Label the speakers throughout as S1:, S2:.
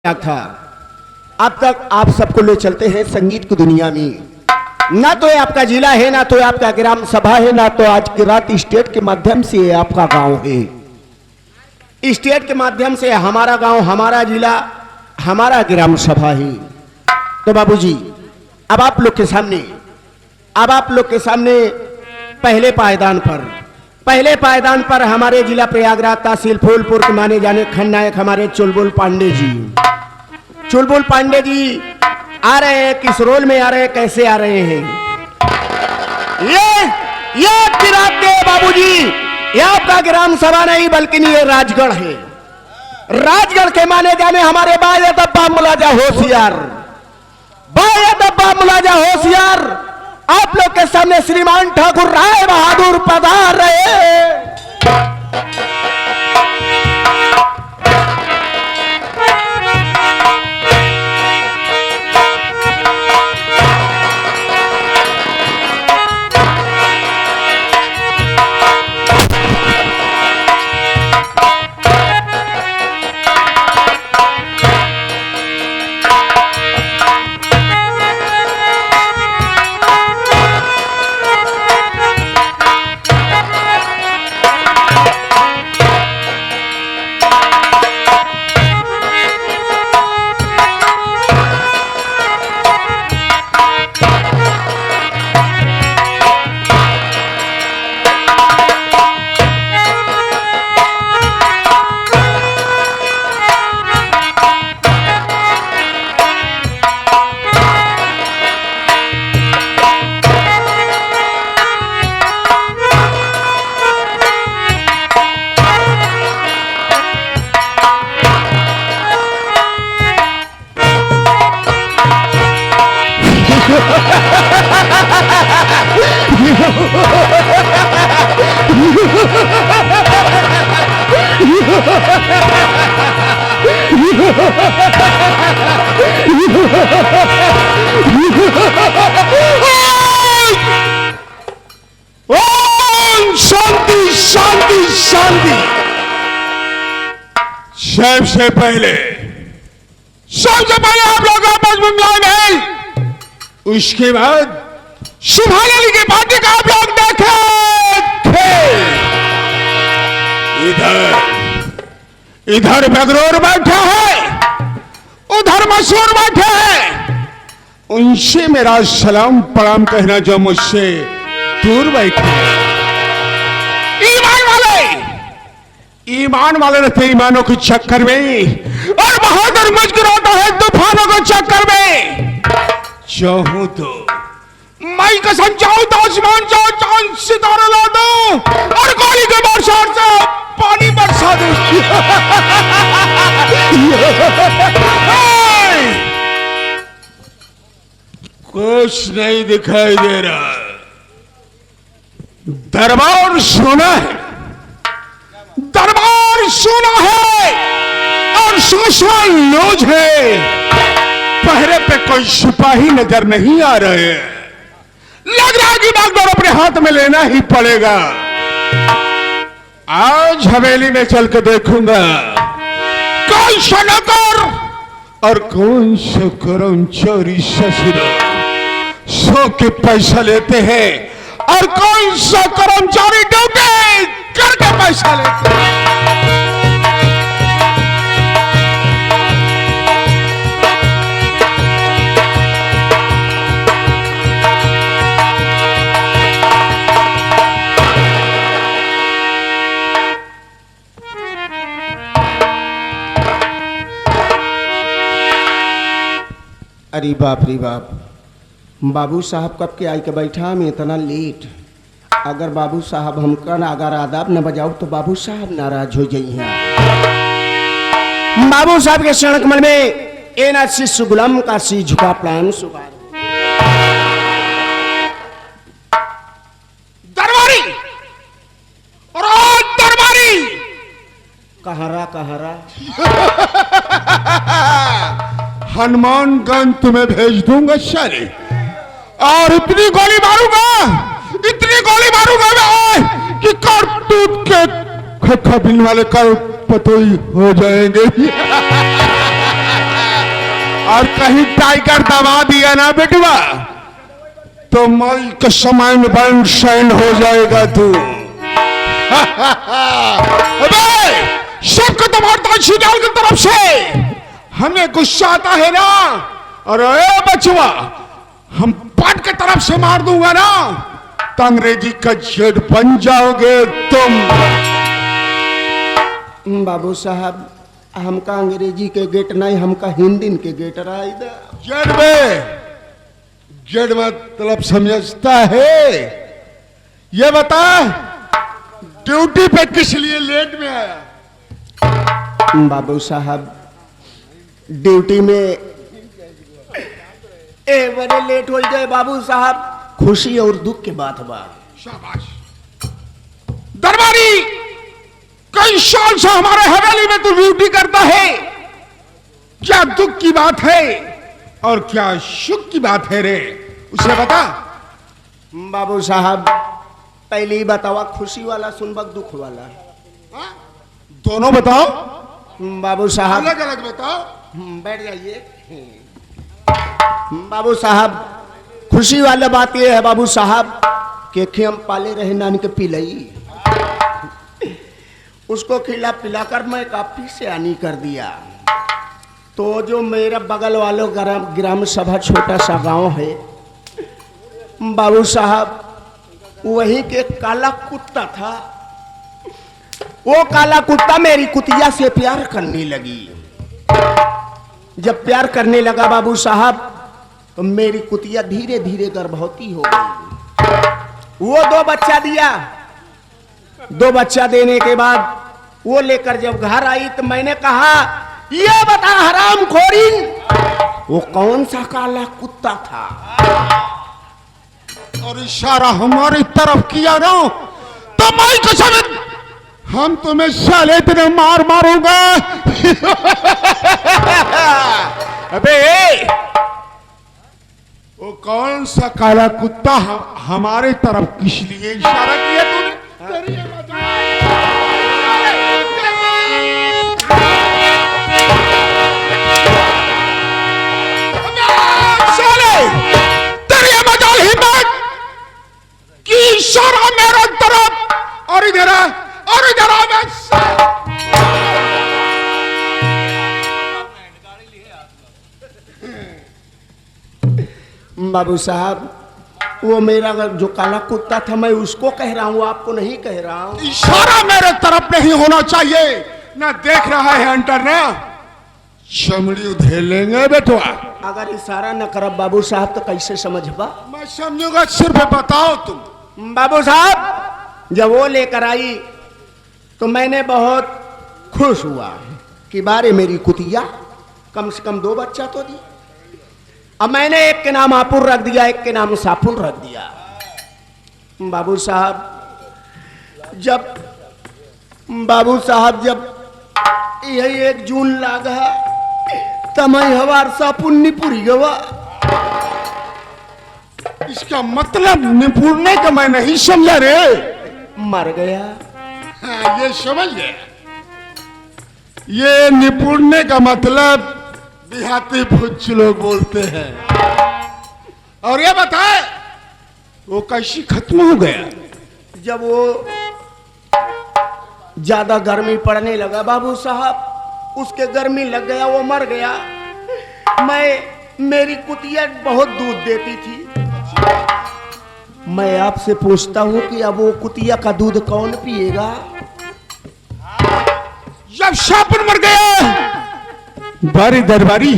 S1: था। अब तक आप सबको ले चलते हैं संगीत की दुनिया में। ना तो ये आपका जिला है, ना तो आपका ग्राम सभा है, ना तो आज की रात स्टेट के माध्यम से आपका गांव है। स्टेट के माध्यम से हमारा गांव, हमारा जिला, हमारा ग्राम सभा है। तो बाबूजी अब आप लोग के सामने पहले पायदान पर हमारे जिला प्रयागराज तहसील फूलपुर के माने जाने खलनायक हमारे चुलबुल पांडे जी आ रहे हैं। किस रोल में आ रहे हैं, कैसे आ रहे हैं, ये विराट दे बाबूजी। ये आपका ग्राम सभा नहीं बल्कि ये राजगढ़ है। राजगढ़ के माने जाने हमारे बाया दब्बा मुलाजा होशियार आप लोग के सामने श्रीमान ठाकुर राय बहादुर पधार रहे हैं। शांति शांति शांति। सबसे पहले आप लोग आपस में मिलान है। उसके बाद शुभाली की पार्टी का आप लोग देखें। इधर बगरोर बैठा है, उधर मशहूर बैठा है। उनसे मेरा सलाम प्रणाम कहना जो मुझसे दूर बैठे हैं। ईमान वाले रहते ईमानों के चक्कर में, और बहादुर मुस्कुराता है तूफानों के चक्कर में। चाहूं तो मैं कसम चाहूं तो आसमान चाहूं चांद सितारे ला दूं, और गोली के बरसात से पानी बरसा दूं। कुछ नहीं दिखाई दे रहा। दरबार सुना है और सोशल लॉज है। पहरे पे कोई सिपाही नजर नहीं आ रहे हैं। लग रहा है कि बागडोर अपने हाथ में लेना ही पड़ेगा। आज हवेली में चल के देखूंगा कौन सा नौकर और कौन सा कर्मचारी ससुर सो के पैसा लेते हैं, और कौन सा कर्मचारी ड्यूटी करके पैसा लेते हैं। अरे बाप रे बाप, बाबू साहब कब के आई के बैठा में इतना लेट। अगर बाबू साहब हमका अगर आदाब न बजाओ तो बाबू साहब नाराज हो जाई हैं। बाबू साहब के शरण कमल में ए ना शिष्य गुलाम का सी झुका प्राण सुबह। दरबारी कहारा हनुमानगंज तुम्हें भेज दूंगा सारे, और इतनी गोली मारूंगा मैं कि कारतूस के खबिन वाले कर पतोई हो जाएंगे।
S2: और कहीं टाइगर दबा दिया ना बेटवा तो मई के समय में बैंड साइन हो जाएगा तू। अबे सबको तो मारता शिजाल की तरफ से हमें गुस्सा आता है ना। और ए बचवा हम पट के तरफ से मार दूंगा ना तो अंग्रेजी का जेड बन जाओगे तुम।
S1: बाबू साहब हमका अंग्रेजी के गेट नहीं, हमका हिंदी के गेट रहा इधर।
S2: जेड में जेड मतलब समझता है। ये बता ड्यूटी पे किस लिए लेट में आया?
S1: बाबू साहब ड्यूटी में बड़े लेट हो गए बाबू साहब, खुशी और दुख की बात बा।
S2: शाबाश दरबारी, कई साल से हमारे हवेली में तू ड्यूटी करता है, क्या दुख की बात है और क्या सुख की बात है रे, उसे बता।
S1: बाबू साहब पहले ही बतावा, खुशी वाला सुनबक दुख वाला?
S2: दोनों बताओ।
S1: बाबू साहब
S2: अलग अलग बताओ।
S1: बैठ जाइए। बाबू साहब खुशी वाला बात यह है बाबू साहब कि हम पाले रहे नान के पिलई, उसको खिला पिलाकर मैं काफी से आनी कर दिया। तो जो मेरा बगल वालों ग्राम सभा छोटा सा गांव है बाबू साहब, वहीं के काला कुत्ता था। वो काला कुत्ता मेरी कुतिया से प्यार करने लगी। जब प्यार करने लगा बाबू साहब तो मेरी कुतिया धीरे धीरे गर्भवती हो गई। वो 2 बच्चा दिया। 2 बच्चा देने के बाद वो लेकर जब घर आई तो मैंने कहा ये बता हराम खोरी वो कौन सा काला कुत्ता था?
S2: और इशारा हमारी तरफ किया ना तो मैं कसम हम तुम्हें साले इतने मार मारूंगा। अबे वो कौन सा काला कुत्ता हमारे तरफ किस लिए इशारा किया तूने? तेरी मजाल हिम्मत की इशारा मेरे तरफ और इधर और इधर
S1: बाबू साहब वो मेरा जो काला कुत्ता था मैं उसको कह रहा हूँ, आपको नहीं कह रहा हूँ।
S2: इशारा मेरे तरफ नहीं होना चाहिए ना, देख रहा है अंटर ना चमड़ी उधेड़ लेंगे बेटवा।
S1: अगर इशारा न करब बाबू साहब तो कैसे समझबा?
S2: मैं समझूंगा, सिर्फ बताओ तुम।
S1: बाबू साहब जब वो लेकर आई तो मैंने बहुत खुश हुआ कि बारे मेरी कुतिया कम से कम 2 बच्चा तो दी। अब मैंने एक के नाम आपुर रख दिया, एक के नाम सापुन रख दिया। बाबू साहब जब यही 1 जून लागा तमय हवार सापुन निपुरी गवा।
S2: इसका मतलब निपुणने का मैं नहीं समझा रे।
S1: मर गया।
S2: हाँ, ये समझ गया। ये निपुणने का मतलब देहाती भुज लोग बोलते हैं। और ये बताए वो कैसी खत्म हो गया?
S1: जब वो ज्यादा गर्मी पड़ने लगा बाबू साहब, उसके गर्मी लग गया, वो मर गया। मेरी कुतिया बहुत दूध देती थी। मैं आपसे पूछता हूं कि अब वो कुतिया का दूध कौन पिएगा?
S2: जब सापुन मर गया बारी दरबारी,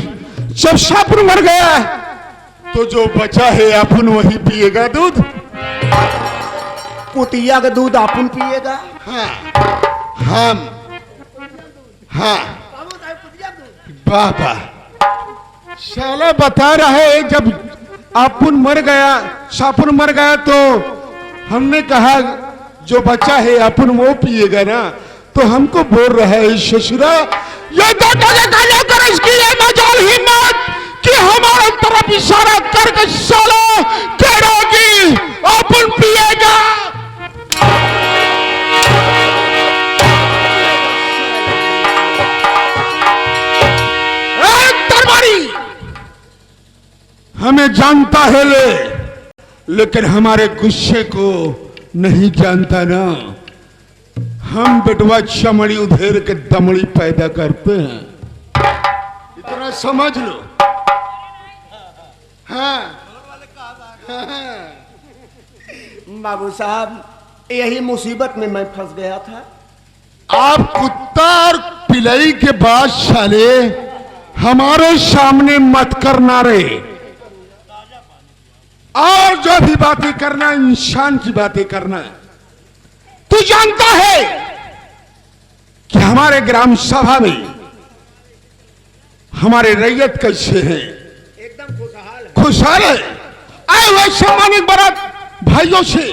S2: जब सापुन मर गया तो जो बचा है अपन वही पिएगा दूध।
S1: कुतिया का दूध अपन पिएगा?
S2: हाँ हम हाँ बाबा साला बता रहे जब अपन मर गया, सापुन मर गया तो हमने कहा जो बचा है अपन वो पिएगा ना, तो हमको बोल रहा है ससुरा ये कर इसकी ये मजाल हिम्मत कि हमारे तरफ इशारा करके साला करोगी अपन पिएगा। दरबारी हमें जानता है लेकिन हमारे गुस्से को नहीं जानता ना। हम बेटवा चमड़ी उधेर के दमड़ी पैदा करते हैं, इतना समझ लो। हाँ,
S1: बाबू साहब, यही मुसीबत में मैं फंस गया था।
S2: आप कुत्ता और पिलई के बाद साले हमारे सामने मत करना रे। और जो भी बातें करना इंसान की बातें करना। तू जानता है कि हमारे ग्राम सभा में हमारे रैयत कैसे हैं?
S1: एकदम खुशहाल है।
S2: खुशहाल है। आए हुए सम्मानित बारात भाइयों से,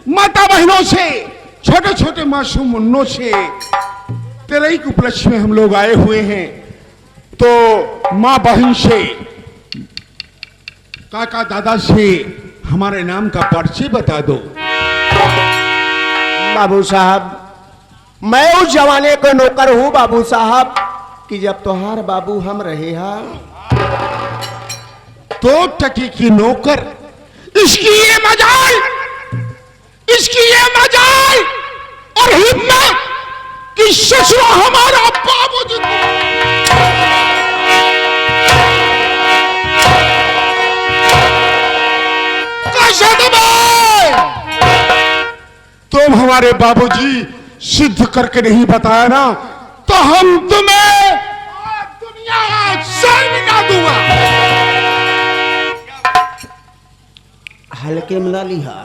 S2: माता बहनों से, छोटे छोटे मासूम मुन्नों से तेरे ही उपलक्ष्य में हम लोग आए हुए हैं। तो माँ बहन से, काका दादा से हमारे नाम का परिचय बता दो।
S1: बाबू साहब, मैं उस जमाने का नौकर हूं बाबू साहब कि जब तोहार बाबू हम रहे हा।
S2: तो टकी की नौकर, इसकी ये मजाल, इसकी ये मजाल और हिम्मत कि ससुरा हमारा बाबूजी तुम हमारे बाबूजी सिद्ध करके नहीं बताया ना, तो हम तुम्हें दुनिया से मिला दूंगा।
S1: हल्के में ना लिहा।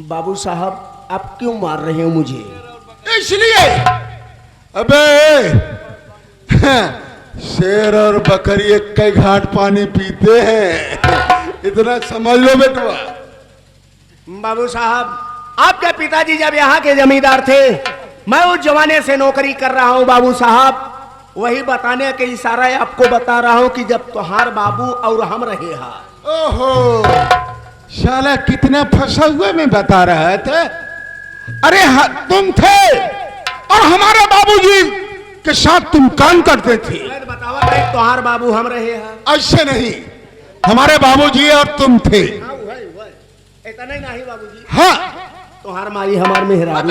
S1: बाबू साहब, आप क्यों मार रहे हो मुझे?
S2: इसलिए अबे शेर और बकरी एक के घाट पानी पीते हैं, इतना समझ लो बेटवा।
S1: बाबू साहब, आपके पिताजी जब यहाँ के जमींदार थे, मैं उस जमाने से नौकरी कर रहा हूँ बाबू साहब। वही बताने के इशारा आपको बता रहा हूँ कि जब तुम्हार बाबू और हम रहे हा।
S2: ओहो, शाला कितना फंसा हुआ मैं बता रहा था। अरे तुम थे और हमारे बाबूजी के साथ तुम काम करते थे।
S1: बतावा भाई, तुम्हार बाबू हम रहे हा।
S2: ऐसे नहीं, हमारे बाबूजी और तुम थे।
S1: इतना ही नहीं बाबूजी।
S2: हाँ,
S1: तुम्हार माई हमार मेहरारू।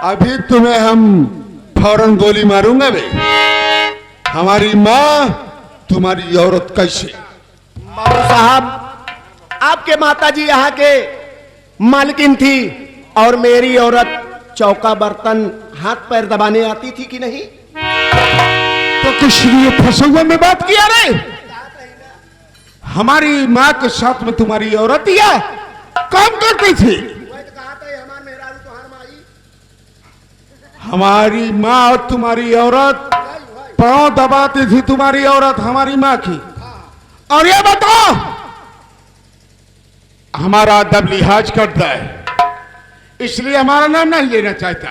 S2: अभी तुम्हें हम फौरन गोली मारूंगा बे। हमारी माँ तुम्हारी औरत कैसे?
S1: बाबू साहब, आपके माताजी यहाँ के मालकिन थी और मेरी औरत चौका बर्तन हाथ पैर दबाने आती थी कि नहीं?
S2: तो किस लिए फंसे हुए में बात किया रे? हमारी माँ के साथ में तुम्हारी औरत या काम करती थी। हमारी माँ और तुम्हारी औरत पांव दबाती थी, तुम्हारी औरत हमारी माँ की। और ये बताओ, हमारा अदब लिहाज करता है, इसलिए हमारा नाम नहीं लेना चाहता।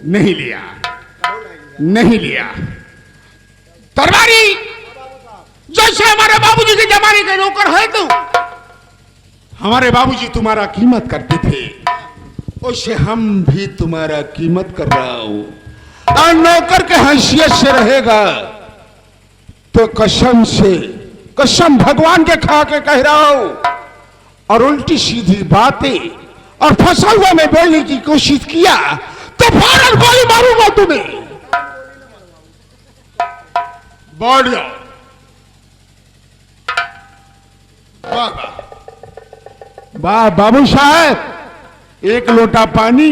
S2: नहीं लिया, नहीं लिया। तरवारी जैसे हमारे बाबूजी के जमाने के नौकर है तू। हमारे बाबूजी तुम्हारा कीमत करते थे, वैसे हम भी तुम्हारा कीमत कर रहा हूं। और नौकर के हैसियत से रहेगा तो कसम से, कसम भगवान के खा के कह रहा हूं। और उल्टी सीधी बातें और फंसा हुआ में बोलने की कोशिश किया तो फौरन गोली मारूंगा तुम्हें। बढ़ जाओ। वाह बाबू साहब, एक लोटा पानी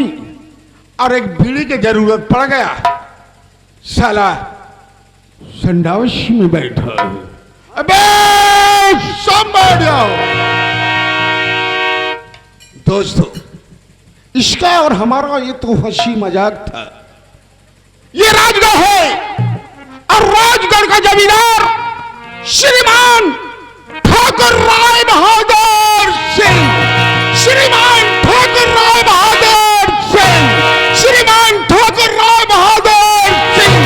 S2: और एक बीड़ी की जरूरत पड़ गया। साला संडावशी में बैठा है। अबे संभाल जाओ। दोस्तों, इसका और हमारा ये तो हंसी मजाक था। ये राजगढ़ है और राजगढ़ का जमींदार श्रीमान ठाकुर राय बहादुर सिंह, श्रीमान ठाकुर राय बहादुर सिंह, श्रीमान ठाकुर राय बहादुर सिंह।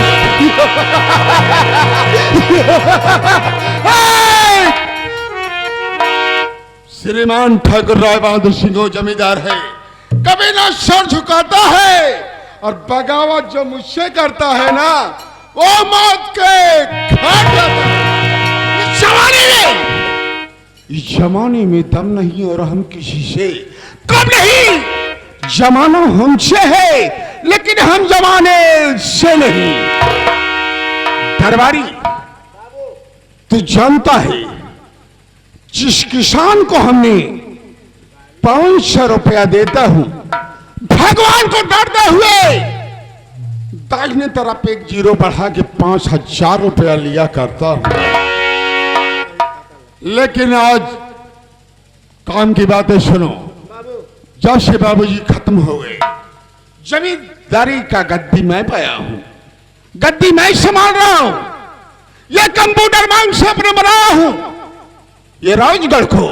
S2: श्रीमान ठाकुर राय बहादुर सिंह वो जमींदार है, कभी ना सर झुकाता है, और बगावत जो मुझसे करता है ना, वो मौत के घाट जाता है। इस जमाने में दम नहीं और हम किसी से कम नहीं। जमाना हमसे है लेकिन हम जमाने से नहीं। दरबारी, तू जानता है जिस किसान को हमने 500 रुपया देता हूं, भगवान को डरते हुए दाहिने तरफ एक जीरो बढ़ा के 5000 रुपया लिया करता हूं। लेकिन आज काम की बातें सुनो। जब से बाबूजी खत्म हो गए, जमींदारी का गद्दी मैं पाया हूं, गद्दी मैं संभाल रहा हूं। यह कंप्यूटर मांग से अपने बनाया हूं। ये राजगढ़ को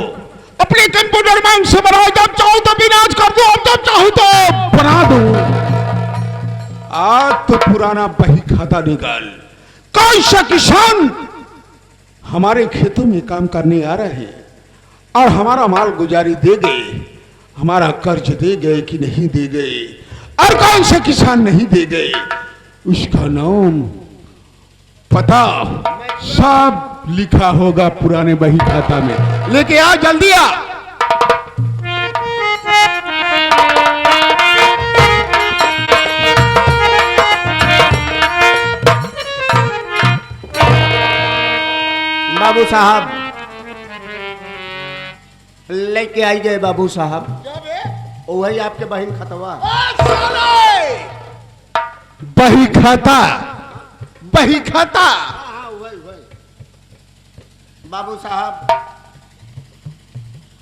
S2: अपने कंप्यूटर मांग से बनाओ। जब चाहो तो विनाश कर दो, जब चाहो तो बना दो। आज तो पुराना बही खाता निकाल। कौन सा किसान हमारे खेतों में काम करने आ रहे हैं और हमारा माल गुजारी दे गए, हमारा कर्ज दे गए कि नहीं दे गए, और कौन से किसान नहीं दे गए, उसका नाम पता सब लिखा होगा पुराने बही खाता में। लेके आ, जल्दी आ।
S1: बाबू साहब लेके आई गए। बाबू साहब वही आपके बहन खतवा
S2: बही खाता, बही खाता।
S1: बाबू साहब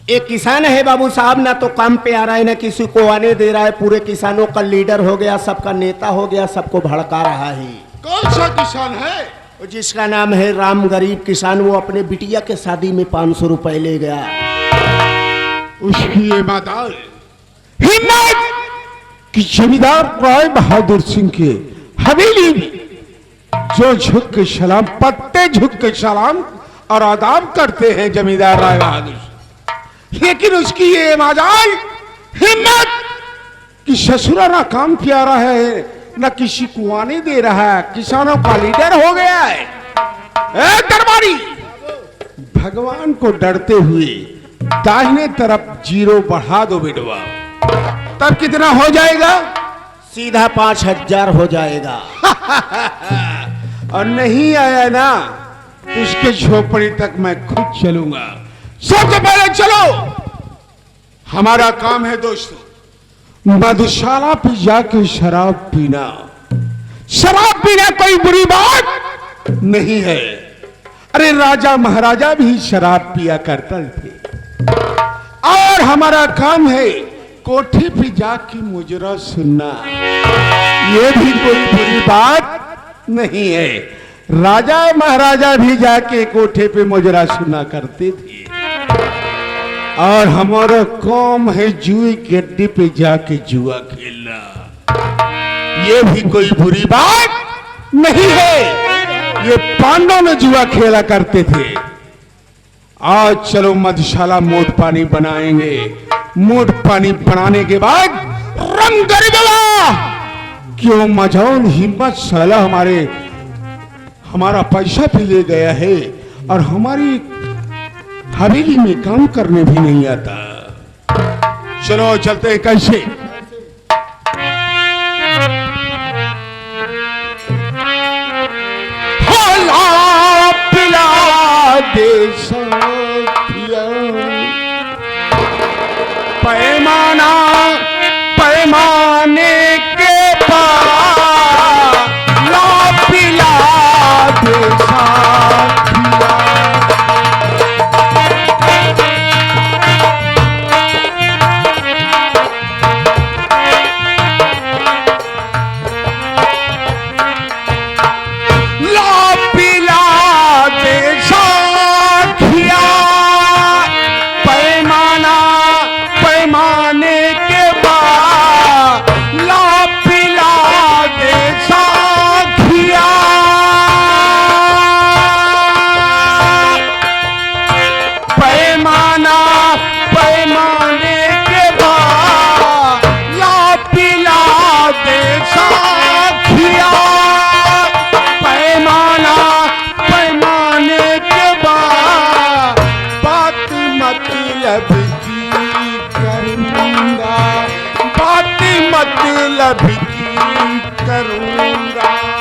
S1: एक किसान है बाबू साहब, ना तो काम पे आ रहा है ना किसी को आने दे रहा है। पूरे किसानों का लीडर हो गया, सबका नेता हो गया, सबको भड़का रहा है।
S2: कौन सा किसान है?
S1: जिसका नाम है राम, गरीब किसान। वो अपने बिटिया के शादी में 500 रुपए ले गया।
S2: उसकी ईमानदार हिम्मत कि जमींदार राय बहादुर सिंह के हवेली में जो झुक के सलाम, पत्ते झुक के सलाम और आदाब करते हैं जमींदार राय बहादुर। लेकिन उसकी ये ईमानदार हिम्मत कि ससुरा ना काम किया रहा है, न किसी को आने दे रहा है, किसानों का लीडर हो गया है। ए दरबारी, भगवान को डरते हुए दाहिने तरफ जीरो बढ़ा दो बेटवा, तब कितना हो जाएगा?
S1: सीधा 5000 हो जाएगा।
S2: और नहीं आया ना तो उसके झोपड़ी तक मैं खुद चलूंगा। सबसे पहले चलो, हमारा काम है दोस्तों मधुशाला पे जाके शराब पीना। शराब पीना कोई बुरी बात नहीं है। अरे राजा महाराजा भी शराब पिया करते थे। और हमारा काम है कोठे पे जाके मुजरा सुनना। ये भी कोई बुरी बात नहीं है। राजा महाराजा भी जाके कोठे पे मुजरा सुना करते थे। और हमारा काम है जुए के अड्डे पे जाके जुआ खेलना। ये भी कोई बुरी बात नहीं है। ये पांडव में जुआ खेला करते थे। आज चलो मधुशाला मोट पानी बनाएंगे। मोट पानी बनाने के बाद रंग गरबा। क्यों मजौन हिम्मत साला हमारा पैसा भी ले गया है और हमारी हवेली में काम करने भी नहीं आता। चलो चलते हैं। कैसे? होला पिला दे सखिया, पैमाना पैमाने के पार ला पिला दे सखिया। पैमाना पैमाने के बाद ला लब की करूंगा।